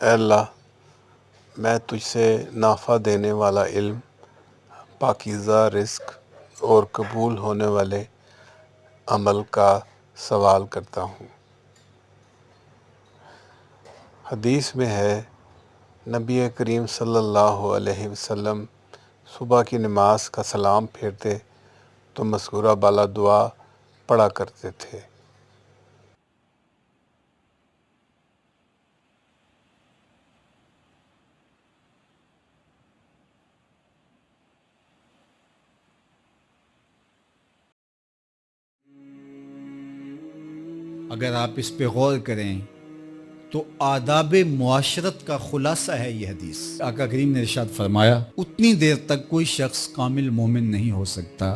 اے اللہ، میں تجھ سے نافع دینے والا علم، پاکیزہ رزق اور قبول ہونے والے عمل کا سوال کرتا ہوں۔ حدیث میں ہے، نبی کریم صلی اللہ علیہ وسلم صبح کی نماز کا سلام پھیرتے تو مذکورہ بالا دعا پڑھا کرتے تھے۔ اگر آپ اس پہ غور کریں تو آداب معاشرت کا خلاصہ ہے یہ حدیث۔ آقا کریم نے ارشاد فرمایا، اتنی دیر تک کوئی شخص کامل مومن نہیں ہو سکتا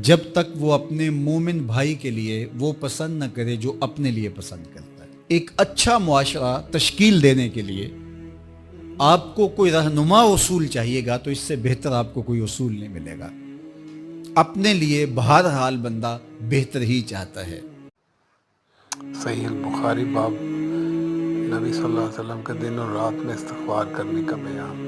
جب تک وہ اپنے مومن بھائی کے لیے وہ پسند نہ کرے جو اپنے لیے پسند کرتا ہے۔ ایک اچھا معاشرہ تشکیل دینے کے لیے آپ کو کوئی رہنما اصول چاہیے گا تو اس سے بہتر آپ کو کوئی اصول نہیں ملے گا۔ اپنے لیے بہرحال بندہ بہتر ہی چاہتا ہے۔ صحیح البخاری باب نبی صلی اللہ علیہ وسلم کے دن اور رات میں استغفار کرنے کا بیان۔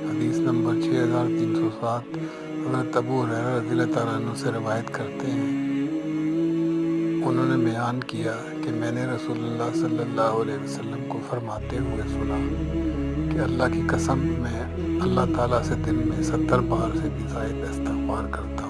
حدیث نمبر 6307 حضرت ابو ہریرہ رضی اللہ تعالیٰ عنہ سے روایت کرتے ہیں، انہوں نے بیان کیا کہ میں نے رسول اللہ صلی اللہ علیہ وسلم کو فرماتے ہوئے سنا کہ اللہ کی قسم میں اللہ تعالیٰ سے دن میں 70 بار سے بھی زائد استغفار کرتا